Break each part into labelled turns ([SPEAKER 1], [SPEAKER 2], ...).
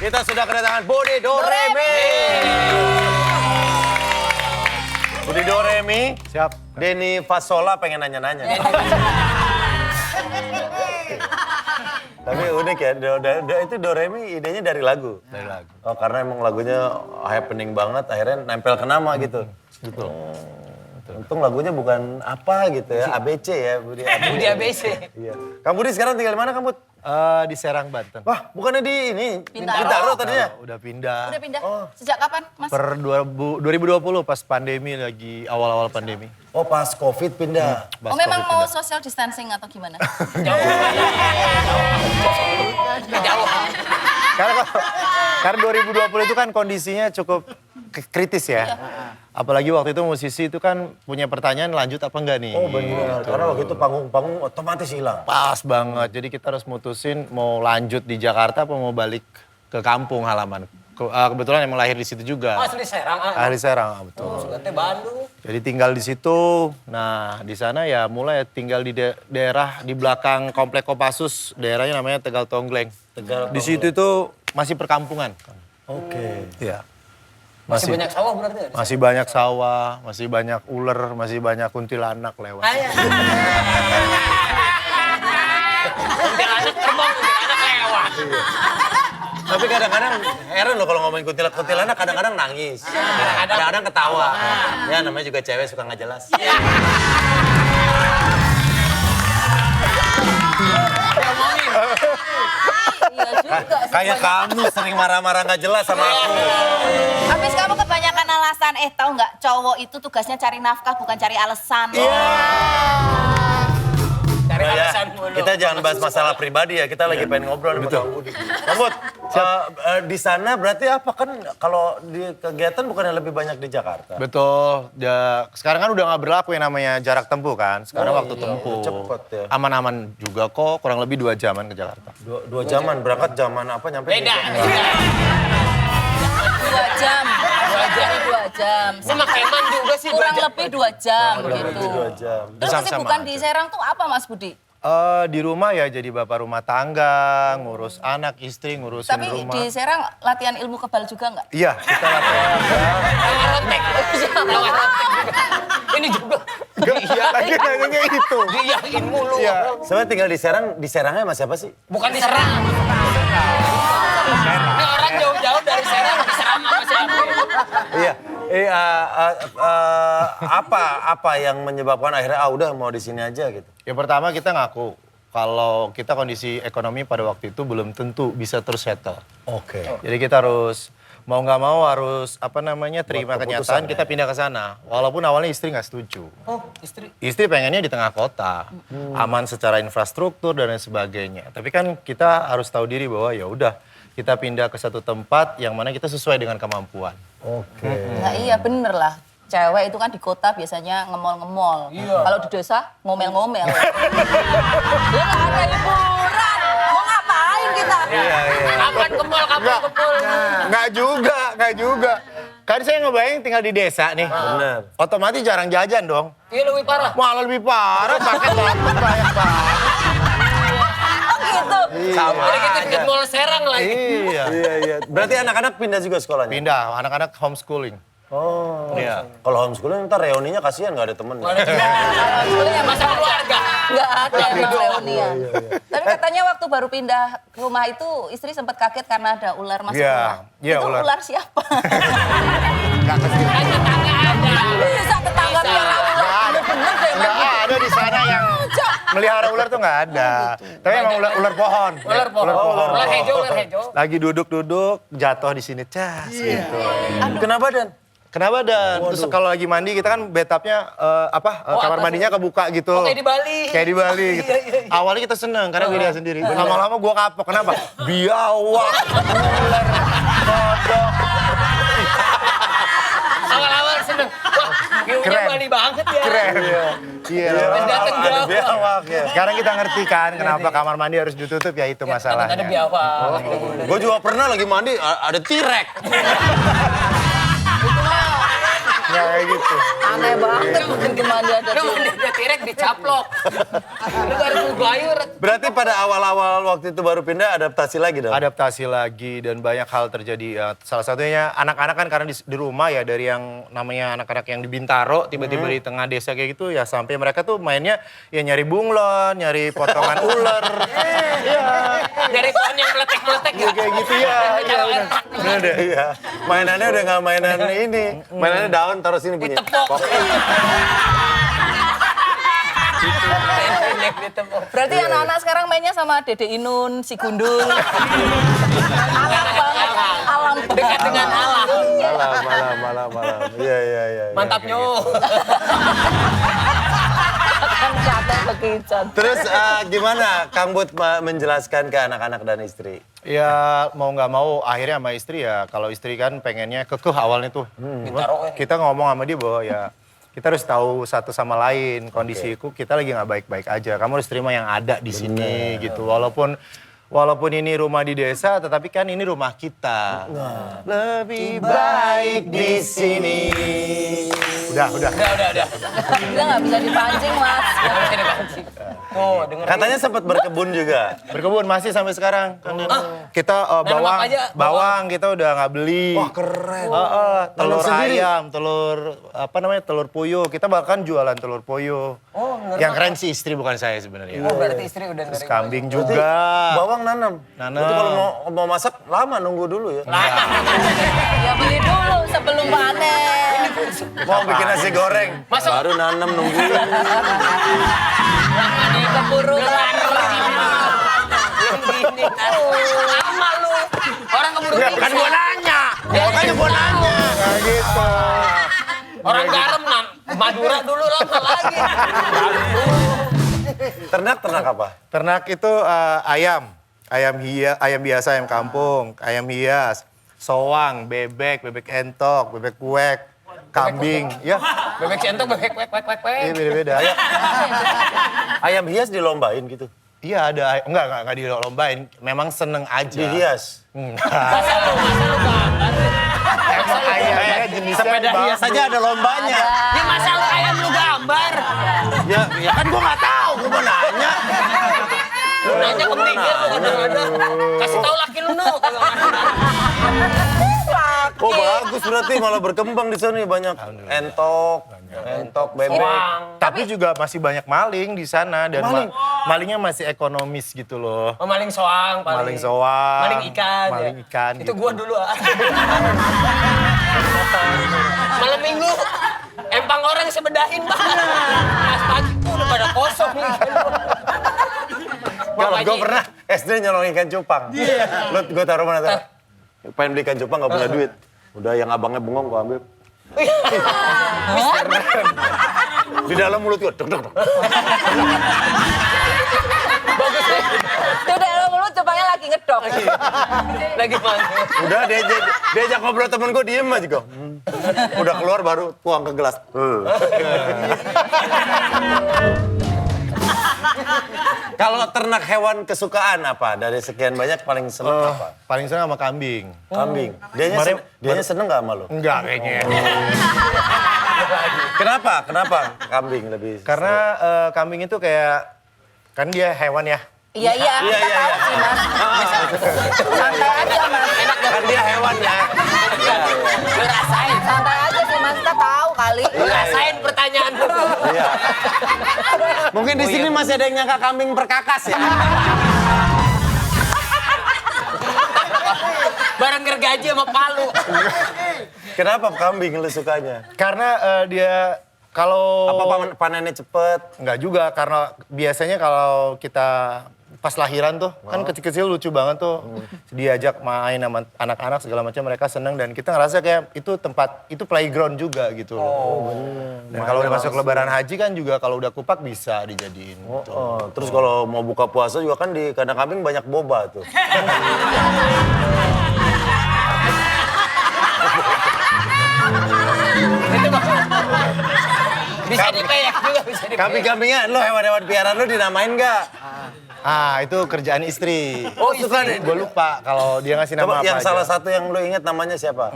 [SPEAKER 1] Kita sudah kedatangan Budi Doremi. Budi Doremi.
[SPEAKER 2] Siap.
[SPEAKER 1] Denny Fasola pengen nanya-nanya. Tapi unik ya, itu Doremi idenya dari lagu?
[SPEAKER 2] Dari lagu.
[SPEAKER 1] Oh, karena emang lagunya happening banget, akhirnya nempel ke nama gitu?
[SPEAKER 2] Betul.
[SPEAKER 1] Untung lagunya bukan apa gitu ya, ABC ya. Budi
[SPEAKER 3] ABC.
[SPEAKER 1] Iya. Kang Budi sekarang tinggal di mana, Kang Bud?
[SPEAKER 2] Di Serang, Banten.
[SPEAKER 1] Wah, bukannya di ini?
[SPEAKER 4] Bintaro.
[SPEAKER 1] Bintaro tadinya?
[SPEAKER 2] Udah pindah.
[SPEAKER 4] Udah pindah? Sejak kapan, Mas?
[SPEAKER 2] Per 2020 pas pandemi lagi awal-awal pandemi.
[SPEAKER 1] Oh, pas COVID pindah.
[SPEAKER 2] Pas
[SPEAKER 4] Oh, memang
[SPEAKER 2] COVID
[SPEAKER 4] mau
[SPEAKER 2] pindah.
[SPEAKER 4] social distancing atau gimana?
[SPEAKER 3] Jauh.
[SPEAKER 2] Karena 2020 itu kan kondisinya cukup kritis ya. Apalagi waktu itu musisi itu kan punya pertanyaan lanjut apa enggak nih.
[SPEAKER 1] Oh benar, karena waktu itu panggung-panggung otomatis hilang.
[SPEAKER 2] Pas banget, jadi kita harus mutusin mau lanjut di Jakarta apa mau balik ke kampung halaman. Kebetulan emang lahir di situ juga.
[SPEAKER 3] Asli Serang.
[SPEAKER 2] Ahli Serang, betul.
[SPEAKER 3] Sugatnya Bandung.
[SPEAKER 2] Jadi tinggal di situ. Nah, di sana ya mulai tinggal di daerah di belakang Komplek Kopassus, daerahnya namanya Tegal Tonggleng. Di situ itu masih perkampungan.
[SPEAKER 1] Oke.
[SPEAKER 2] Iya.
[SPEAKER 3] Masih banyak sawah berarti ya?
[SPEAKER 2] Masih banyak sawah, masih banyak ular, masih banyak kuntilanak lewat.
[SPEAKER 3] Kuntilanak terbang, kuntilanak lewat.
[SPEAKER 1] Tapi kadang-kadang heran loh kalau ngomongin kuntilanak kadang-kadang nangis. Kadang-kadang ketawa. Ya namanya juga cewek suka nggak jelas.
[SPEAKER 4] Iya juga.
[SPEAKER 1] Kayak kamu sering marah-marah nggak jelas sama aku.
[SPEAKER 4] Habis kamu kebanyakan alasan, tahu nggak cowok itu tugasnya cari nafkah bukan cari alasan.
[SPEAKER 3] Cari
[SPEAKER 1] Nah, ya,
[SPEAKER 3] alasan mulu.
[SPEAKER 1] kita jangan bahas masalah pribadi ya, kita lagi pengen ngobrol sama Kang Budi. Kang Bud, di sana berarti apa kan kalau di kegiatan bukannya lebih banyak di Jakarta?
[SPEAKER 2] Betul. Sekarang kan udah nggak berlaku yang namanya jarak tempuh kan. Sekarang waktu tempuh.
[SPEAKER 1] cepet ya.
[SPEAKER 2] Aman-aman juga kok, kurang lebih 2 jaman ke Jakarta.
[SPEAKER 1] Dua jaman, berangkat zaman apa nyampe?
[SPEAKER 3] Beda.
[SPEAKER 4] 2 jam. 2 jam.
[SPEAKER 3] Sama Keman juga sih.
[SPEAKER 4] Kurang lebih 2 jam
[SPEAKER 1] Lebih
[SPEAKER 4] gitu.
[SPEAKER 1] 2 jam.
[SPEAKER 4] Terus
[SPEAKER 2] Sama-sama
[SPEAKER 4] kesibukan
[SPEAKER 2] aja.
[SPEAKER 4] di Serang tuh apa, Mas Budi?
[SPEAKER 2] Di rumah ya jadi bapak rumah tangga, ngurus anak, istri, ngurusin
[SPEAKER 4] Tapi
[SPEAKER 2] rumah.
[SPEAKER 4] di Serang latihan ilmu kebal juga nggak?
[SPEAKER 2] Iya, kita latihan.
[SPEAKER 3] Lawan Rotek juga. Ini juga.
[SPEAKER 2] Iya, lagi nanyanya itu.
[SPEAKER 3] Diyakin mulu.
[SPEAKER 2] Iya.
[SPEAKER 1] Sebenarnya tinggal di Serangnya sama siapa sih?
[SPEAKER 3] Bukan di Serang. Ini orang jauh-jauh dari Serang di Serang sama siapa?
[SPEAKER 1] Iya. Apa yang menyebabkan akhirnya udah mau di sini aja gitu?
[SPEAKER 2] Yang pertama kita ngaku kalau kita kondisi ekonomi pada waktu itu belum tentu bisa terus settle.
[SPEAKER 1] Oke.
[SPEAKER 2] Jadi kita harus mau nggak mau harus terima
[SPEAKER 1] Buat
[SPEAKER 2] kenyataan
[SPEAKER 1] keputusan,
[SPEAKER 2] kita
[SPEAKER 1] ya.
[SPEAKER 2] pindah ke sana. Walaupun awalnya istri nggak setuju.
[SPEAKER 3] Oh, istri.
[SPEAKER 2] Istri pengennya di tengah kota, aman secara infrastruktur dan lain sebagainya. Tapi kan kita harus tahu diri bahwa ya udah kita pindah ke satu tempat yang mana kita sesuai dengan kemampuan.
[SPEAKER 1] Oke.
[SPEAKER 4] Nah iya bener lah. Cewek itu kan di kota biasanya ngemol-ngemol. Kalau di desa ngomel-ngomel. Ya nggak ada hiburan. Mau ngapain kita?
[SPEAKER 3] Kapan kemul, kapan kemul.
[SPEAKER 2] Nggak juga. Kan saya ngebayang tinggal di desa nih.
[SPEAKER 1] Bener.
[SPEAKER 2] Otomatis jarang jajan dong.
[SPEAKER 3] Iya lebih parah.
[SPEAKER 2] Malah lebih parah, pakai dapet banyak banget.
[SPEAKER 4] Oh gitu.
[SPEAKER 1] Sama
[SPEAKER 3] Jadi kita di
[SPEAKER 1] aja.
[SPEAKER 3] Mall Serang lagi.
[SPEAKER 2] Iya.
[SPEAKER 1] Iya. Berarti anak-anak pindah juga sekolahnya?
[SPEAKER 2] Pindah, anak-anak homeschooling.
[SPEAKER 1] Oh.
[SPEAKER 2] Iya.
[SPEAKER 1] Kalau homeschooling ntar reuninya kasihan nggak ada temen.
[SPEAKER 3] Masa keluarga.
[SPEAKER 4] Nggak ada yang reunian. Tapi katanya waktu baru pindah ke rumah itu istri sempat kaget karena ada ular masuk
[SPEAKER 2] Iya,
[SPEAKER 4] rumah.
[SPEAKER 2] iya,
[SPEAKER 4] Itu
[SPEAKER 2] ular.
[SPEAKER 4] ular siapa?
[SPEAKER 2] Nggak kesini.
[SPEAKER 3] Kan tetangga ada.
[SPEAKER 4] Bisa tetangga pelihara ular. Bener deh, Mas.
[SPEAKER 2] Nggak ada di sana yang melihara ular tuh nggak ada. Tapi emang ular pohon.
[SPEAKER 3] Ular pohon. Ular hijau.
[SPEAKER 2] Lagi duduk-duduk, jatuh di sini, cas gitu.
[SPEAKER 1] Kenapa Dan?
[SPEAKER 2] Kenapa dan? Terus kalau lagi mandi kita kan bathtubnya kamar mandinya kebuka gitu.
[SPEAKER 3] Oh, kayak di Bali.
[SPEAKER 2] Kayak di Bali gitu. Awalnya kita seneng karena beda sendiri. Lama-lama gua kapok. Kenapa? Biawak, ular, kodok.
[SPEAKER 3] Awal-awal seneng. Wah, view-nya
[SPEAKER 2] Keren.
[SPEAKER 3] Bali banget ya.
[SPEAKER 2] Keren. Iya.
[SPEAKER 3] Datang
[SPEAKER 1] Ada biawak ya.
[SPEAKER 2] Sekarang kita ngerti kan kenapa kamar mandi harus ditutup ya itu
[SPEAKER 3] Ada
[SPEAKER 2] masalahnya.
[SPEAKER 3] biawak.
[SPEAKER 1] Gue juga pernah lagi mandi ada T-Rex.
[SPEAKER 2] Ya kayak gitu.
[SPEAKER 4] Aneh banget mungkin gimana ada
[SPEAKER 3] Lu mandi ada tirek jelek dicaplok. Lu baru gayur.
[SPEAKER 1] Berarti pada awal-awal waktu itu baru pindah adaptasi lagi dong?
[SPEAKER 2] Adaptasi lagi dan banyak hal terjadi. Ya, salah satunya anak-anak kan karena di rumah ya dari yang namanya anak-anak yang di Bintaro tiba-tiba di tengah desa kayak gitu ya sampai mereka tuh mainnya ya nyari bunglon, nyari potongan ular. Iya.
[SPEAKER 3] Dari pohon yang meletek-meletek ya.
[SPEAKER 2] Kayak gitu ya.
[SPEAKER 1] Bener deh, iya. Mainannya udah nggak mainan ini. Mainannya daun taruh sini bunyi.
[SPEAKER 3] Ditepok.
[SPEAKER 4] Berarti anak-anak sekarang mainnya sama Dede Inun, si Gundul. Alam banget, alam
[SPEAKER 3] Dekat dengan alam.
[SPEAKER 1] Malam. Iya.
[SPEAKER 3] Mantap nyo.
[SPEAKER 4] kan jatuh bekicot.
[SPEAKER 1] Terus gimana Kang Bud menjelaskan ke anak-anak dan istri?
[SPEAKER 2] Ya mau nggak mau akhirnya sama istri ya kalau istri kan pengennya kekeh awalnya tuh. Kita ngomong sama dia bahwa ya kita harus tahu satu sama lain kondisiku kita lagi nggak baik-baik aja. Kamu harus terima yang ada di sini gitu. Walaupun ini rumah di desa, tetapi kan ini rumah kita. Lebih baik di sini. Udah.
[SPEAKER 4] Kita nggak bisa dipancing, Mas.
[SPEAKER 3] Oh, denger.
[SPEAKER 1] Katanya sempat berkebun juga.
[SPEAKER 2] Berkebun masih sampai sekarang. Kita
[SPEAKER 3] Nanam apa aja?
[SPEAKER 2] bawang kita udah nggak beli.
[SPEAKER 1] Wah keren.
[SPEAKER 2] Telur
[SPEAKER 1] sendiri?
[SPEAKER 2] ayam, telur puyuh. Kita bahkan jualan telur puyuh.
[SPEAKER 3] Oh,
[SPEAKER 2] yang keren sih istri bukan saya sebenarnya.
[SPEAKER 3] Oh, berarti istri udah
[SPEAKER 2] Terus
[SPEAKER 3] nerima.
[SPEAKER 2] kambing juga.
[SPEAKER 1] Bawang nanam.
[SPEAKER 2] Nanam.
[SPEAKER 1] Berarti kalau mau masak lama nunggu dulu ya.
[SPEAKER 4] Ya beli dulu sebelum panen.
[SPEAKER 1] Mau bikin nasi goreng.
[SPEAKER 3] Masuk.
[SPEAKER 1] Baru nanam nungguin.
[SPEAKER 3] Lama nih
[SPEAKER 4] Keburu
[SPEAKER 3] Lama lu. Orang keburu
[SPEAKER 2] Kan
[SPEAKER 3] bisa.
[SPEAKER 2] gua nanya. Makanya gua nanya. Kayak gitu.
[SPEAKER 3] Orang garam Madura dulu lama lagi.
[SPEAKER 1] Ternak apa?
[SPEAKER 2] Ternak itu ayam. Ayam biasa, ayam kampung, ayam hias, soang, bebek entok, bebek kuek, kambing. Ya,
[SPEAKER 3] Bebek centok, bebek wek.
[SPEAKER 2] iya beda-beda.
[SPEAKER 1] Ayam hias dilombain gitu.
[SPEAKER 2] Iya ada, enggak dilombain. Memang seneng aja.
[SPEAKER 1] Dihias.
[SPEAKER 2] Enggak.
[SPEAKER 3] Masa lu gambar.
[SPEAKER 2] Emang ayamnya jenisnya
[SPEAKER 1] Sepeda hias
[SPEAKER 2] bagus.
[SPEAKER 1] aja ada lombanya.
[SPEAKER 3] Ya masa lu ayam lu gambar.
[SPEAKER 1] Ya kan gua nggak tahu, gua mau nanya.
[SPEAKER 3] Lu nanya ke pinggir lu kadang-kadang. Kasih tahu laki lu nu.
[SPEAKER 1] Oh bagus berarti malah berkembang di sana banyak entok, bebek.
[SPEAKER 2] Tapi juga masih banyak maling di sana dan malingnya masih ekonomis gitu loh.
[SPEAKER 3] Oh, maling soang paling.
[SPEAKER 2] Maling soang.
[SPEAKER 3] Maling ikan.
[SPEAKER 2] Maling
[SPEAKER 3] ya.
[SPEAKER 2] ikan.
[SPEAKER 3] Itu
[SPEAKER 2] gitu.
[SPEAKER 3] gua dulu. Malam minggu empang orang sebedahin banget. Pas pagi tuh udah pada kosong nih.
[SPEAKER 1] Kalau gue pernah SD nyolong ikan cupang. Lu gue taruh mana taruh? Pengen beli ikan cupang gak punya duit. Udah yang abangnya bengong gue ambil. Di dalam mulut gue. Dok.
[SPEAKER 3] Bagus ya.
[SPEAKER 4] Itu dalam mulut cupangnya lagi ngedok.
[SPEAKER 3] Lagi mana?
[SPEAKER 1] Udah diajak ngobrol temen gue diem aja gue. Udah keluar baru tuang ke gelas. Kalau ternak hewan kesukaan apa? Dari sekian banyak paling seneng apa?
[SPEAKER 2] Paling senang sama kambing.
[SPEAKER 1] Kambing. Dianya seneng gak sama lu?
[SPEAKER 2] Enggak kayaknya.
[SPEAKER 1] Kenapa kambing lebih?
[SPEAKER 2] Karena kambing itu kayak, kan dia hewan ya.
[SPEAKER 4] Iya, kita tahu sih, Mas. Santai aja, Mas.
[SPEAKER 1] Kan dia hewan ya.
[SPEAKER 3] Lu rasain.
[SPEAKER 4] Santai aja sih, Mas. Kita tahu kali.
[SPEAKER 3] Lu rasain pertanyaan lu.
[SPEAKER 1] Iya. Mungkin di sini masih ada yang nyangka kambing perkakas ya.
[SPEAKER 3] Bareng gergaji sama palu.
[SPEAKER 1] Kenapa kambing lu sukanya?
[SPEAKER 2] Karena dia kalau...
[SPEAKER 1] Apa panennya cepet?
[SPEAKER 2] Enggak juga, karena biasanya kalau kita pas lahiran tuh, kan kecil-kecil lucu banget tuh. Diajak main sama anak-anak segala macam, mereka seneng. Dan kita ngerasa kayak itu tempat, itu playground juga gitu loh. Dan kalau udah masuk lebaran haji kan juga kalau udah kupak bisa dijadiin. Gitu.
[SPEAKER 1] Terus kalau mau buka puasa juga kan di kandang kambing banyak boba tuh.
[SPEAKER 3] Bisa dipeyek juga, bisa dipeyek.
[SPEAKER 1] Kambing-kambingnya, lo hewan-hewan piaraan lo dinamain nggak?
[SPEAKER 2] Itu kerjaan istri.
[SPEAKER 1] Oh suka deh.
[SPEAKER 2] Gue lupa kalau dia ngasih nama
[SPEAKER 1] Coba
[SPEAKER 2] apa
[SPEAKER 1] yang
[SPEAKER 2] aja.
[SPEAKER 1] salah satu yang lo inget namanya siapa?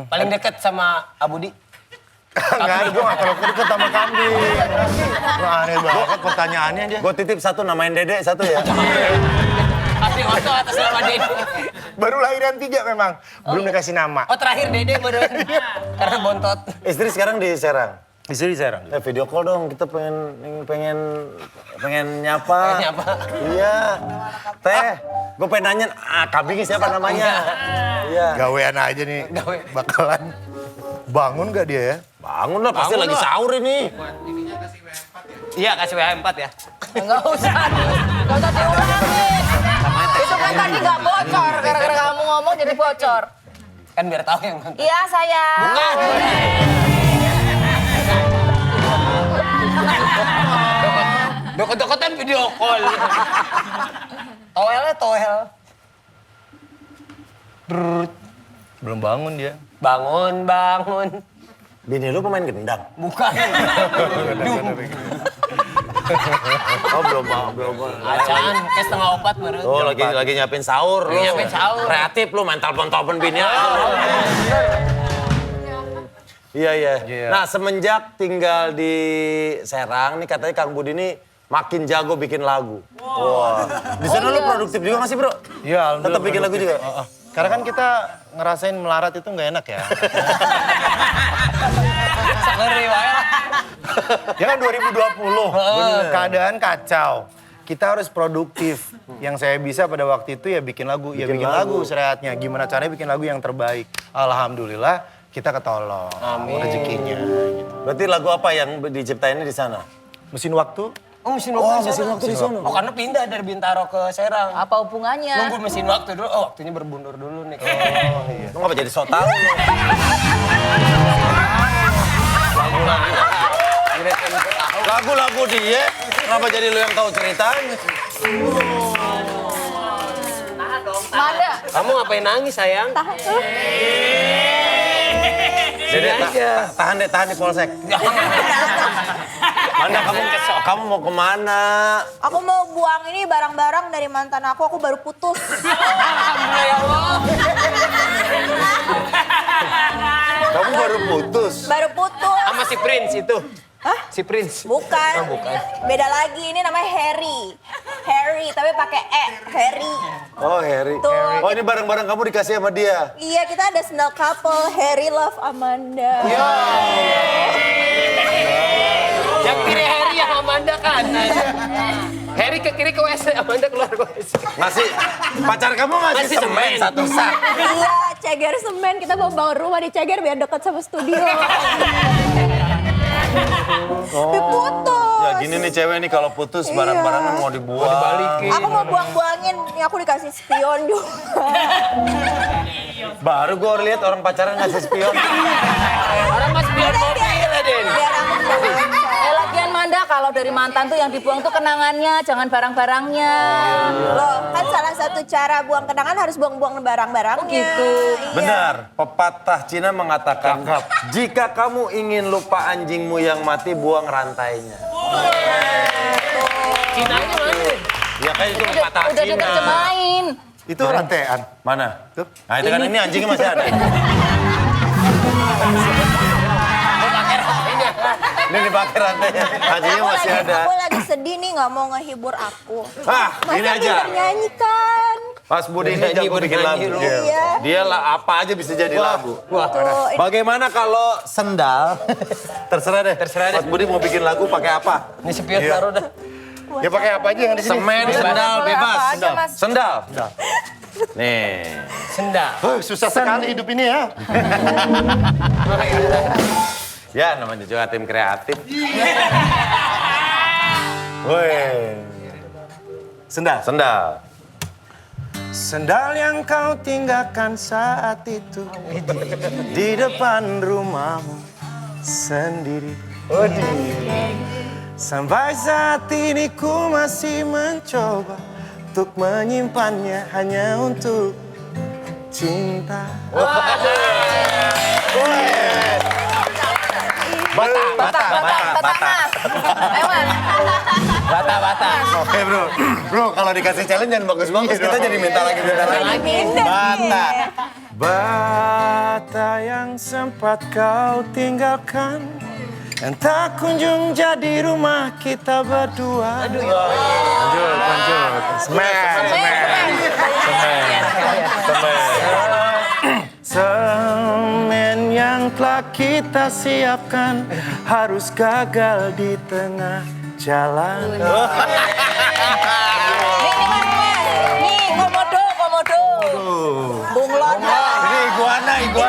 [SPEAKER 3] Paling dekat sama Abudi.
[SPEAKER 2] Enggak, gue gak terlalu deket sama kambing. Aneh banget pertanyaannya dia.
[SPEAKER 1] Gue titip satu, namain Dede satu ya.
[SPEAKER 3] Pasti Oto atas nama Dede.
[SPEAKER 2] Baru lahiran 3 memang. Belum dikasih nama.
[SPEAKER 3] Oh terakhir Dede baru. Karena bontot.
[SPEAKER 1] Istri sekarang di Serang.
[SPEAKER 2] Istri Serang.
[SPEAKER 1] Video call dong, kita pengen nyapa.
[SPEAKER 3] Nyapa.
[SPEAKER 1] Iya. Teh, gue pengen nanya, kambingnya siapa namanya? Iya.
[SPEAKER 2] Gawean aja nih. Bakalan bangun gak dia ya?
[SPEAKER 1] Bangun lah, pasti
[SPEAKER 3] Bangun
[SPEAKER 1] lagi
[SPEAKER 3] lah.
[SPEAKER 1] sahur ini.
[SPEAKER 3] Iya kasih WA4 ya.
[SPEAKER 4] Enggak usah diulangin. Itu kan tadi nggak bocor, gara-gara kamu ngomong jadi bocor.
[SPEAKER 3] Kan biar tahu yang nonton.
[SPEAKER 4] Iya sayang.
[SPEAKER 3] Bukan. Deket-deketan video call. Toel.
[SPEAKER 2] Belum bangun dia.
[SPEAKER 3] Bangun.
[SPEAKER 1] Bini lu pemain gendang?
[SPEAKER 3] Bukan.
[SPEAKER 1] Oh belum.
[SPEAKER 3] Acaan, kayak setengah 4 baru.
[SPEAKER 1] Oh lagi nyiapin sahur.
[SPEAKER 3] Lagi nyiapin sahur.
[SPEAKER 1] Kreatif lu, main telepon bini. Iya. Nah semenjak tinggal di Serang nih katanya Kang Budi ini makin jago bikin lagu. Wah. Di sana lu produktif juga nggak sih bro?
[SPEAKER 2] Iya,
[SPEAKER 1] Tetap bikin lagu juga?
[SPEAKER 2] Karena kan kita ngerasain melarat itu nggak enak ya.
[SPEAKER 3] Ngeri wae lah.
[SPEAKER 2] Ya kan 2020, keadaan kacau. Kita harus produktif. Yang saya bisa pada waktu itu ya bikin lagu. Ya bikin lagu serehatnya. Gimana caranya bikin lagu yang terbaik. Alhamdulillah kita ketolong rezekinya. Gitu.
[SPEAKER 1] Berarti lagu apa yang diciptainnya di sana?
[SPEAKER 2] Mesin waktu.
[SPEAKER 3] Oh mesin waktu
[SPEAKER 1] mesin waktu di sana.
[SPEAKER 3] Oh karena pindah dari Bintaro ke Serang.
[SPEAKER 4] Apa hubungannya?
[SPEAKER 3] Nunggu mesin waktu dulu. Oh waktunya berbundur dulu nih.
[SPEAKER 1] Lu ngapa jadi so tau lu? Lagu-lagu dia, kenapa jadi lu yang tahu ceritanya?
[SPEAKER 4] Manda.
[SPEAKER 3] Kamu ngapain nangis sayang?
[SPEAKER 1] Dede, tahan di polsek. Manda, kamu mau kemana?
[SPEAKER 5] Aku mau buang ini barang-barang dari mantan aku baru putus.
[SPEAKER 3] Alhamdulillah ya Allah.
[SPEAKER 1] Kamu baru putus?
[SPEAKER 5] Baru putus.
[SPEAKER 3] Sama si Prince itu.
[SPEAKER 5] Hah?
[SPEAKER 3] Si Prince.
[SPEAKER 5] Bukan.
[SPEAKER 3] Oh, bukan.
[SPEAKER 5] Beda lagi, ini namanya Harry. Harry, tapi pakai E, Harry.
[SPEAKER 1] Oh, Harry.
[SPEAKER 5] Tuh.
[SPEAKER 1] Oh, ini barang-barang kamu dikasih sama dia?
[SPEAKER 5] Iya, kita ada sandal couple, Harry love Amanda.
[SPEAKER 3] Yang kiri Harry, yang Amanda kanan. Harry ke kiri ke WC, Amanda keluar ke WC.
[SPEAKER 1] Ngasih, pacar kamu ngasih
[SPEAKER 3] Ngasih
[SPEAKER 1] semen
[SPEAKER 3] semen.
[SPEAKER 1] satu sak.
[SPEAKER 5] Iya, ceger semen, kita mau bangun rumah di ceger biar dekat sama studio. Tapi putus.
[SPEAKER 1] Ya gini nih cewek nih kalau putus barang-barangnya mau dibuang.
[SPEAKER 3] Dibalikin.
[SPEAKER 5] Aku mau buang-buangin, ini aku dikasih spion dulu.
[SPEAKER 1] Baru gue lihat orang pacaran ngasih spion.
[SPEAKER 3] Orang mas biar mobil ya, Den.
[SPEAKER 5] Biar aku bawa.
[SPEAKER 4] Lagian Manda kalau dari mantan tuh yang dibuang tuh kenangannya, jangan barang-barangnya.
[SPEAKER 5] Loh, kan salah satu cara buang kenangan harus buang-buang barang-barangnya.
[SPEAKER 4] Oh, gitu.
[SPEAKER 5] Iya.
[SPEAKER 1] Benar, pepatah Cina mengatakan, jika kamu ingin lupa anjingmu yang mati, buang rantainya.
[SPEAKER 3] Cinanya mana?
[SPEAKER 1] Ya kan itu pepatah
[SPEAKER 4] Udah
[SPEAKER 1] Cina.
[SPEAKER 4] diterjemahin.
[SPEAKER 2] Itu rantean.
[SPEAKER 1] Mana?
[SPEAKER 2] Tuh.
[SPEAKER 1] Nah itu kan ini anjingnya masih ada. Ini dipakai rantainya, anjingnya masih ada.
[SPEAKER 5] Aku lagi sedih nih, nggak mau ngehibur aku.
[SPEAKER 1] Ah, gini
[SPEAKER 5] Masa
[SPEAKER 1] aja.
[SPEAKER 5] dia nyanyikan?
[SPEAKER 1] Pas Budi ini jago bikin lagu.
[SPEAKER 5] Iya.
[SPEAKER 1] Dia lah apa aja bisa jadi lagu.
[SPEAKER 5] Tuh,
[SPEAKER 1] Bagaimana kalau sendal? Terserah deh.
[SPEAKER 3] Terserah deh.
[SPEAKER 1] Mas Budi mau bikin lagu pakai apa?
[SPEAKER 3] Ini spion taruh dah.
[SPEAKER 2] Ya pakai apa aja yang di sini?
[SPEAKER 1] Semen, sendal, bebas.
[SPEAKER 4] Apa aja, Mas?
[SPEAKER 1] Sendal. Nih.
[SPEAKER 3] Sendal.
[SPEAKER 2] Susah sekali hidup ini ya.
[SPEAKER 1] Ya namanya juga tim kreatif. Woi. Sendal.
[SPEAKER 2] Sendal yang kau tinggalkan saat itu di depan rumahmu sendiri. Sampai saat ini ku masih mencoba untuk menyimpannya hanya untuk cinta.
[SPEAKER 4] Bata. Ayo Mas.
[SPEAKER 3] Bata.
[SPEAKER 1] Oke bro kalau dikasih challenge jangan bagus-bagus kita jadi minta lagi.
[SPEAKER 5] Bata.
[SPEAKER 2] Bata yang sempat kau tinggalkan Entah kunjung jadi rumah kita berdua.
[SPEAKER 1] Lanjut.
[SPEAKER 2] Semen yang telah kita siapkan harus gagal di tengah jalan.
[SPEAKER 4] Nih, komodo. Bunglon.
[SPEAKER 1] Ini iguana ini.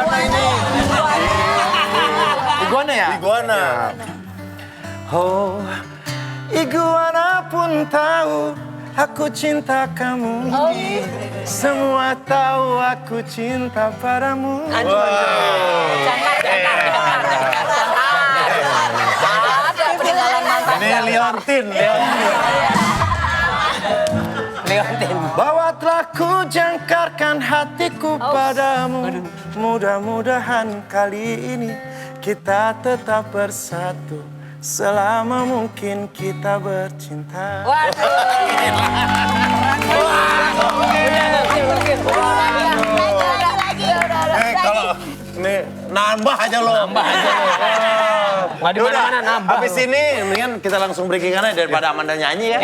[SPEAKER 2] Iguana ya?
[SPEAKER 1] Iguana.
[SPEAKER 2] Oh, iguana pun tahu aku cinta kamu. Semua tahu aku cinta padamu.
[SPEAKER 1] Ini Leontin.
[SPEAKER 2] Bahwa telah ku jangkarkan hatiku padamu. Mudah-mudahan kali ini kita tetap bersatu. Selama mungkin kita bercinta.
[SPEAKER 1] Kalau ini nambah aja lo.
[SPEAKER 3] Nggak di mana-mana nambah.
[SPEAKER 1] Habis ini mendingan kita langsung breaking aja daripada Amanda nyanyi ya.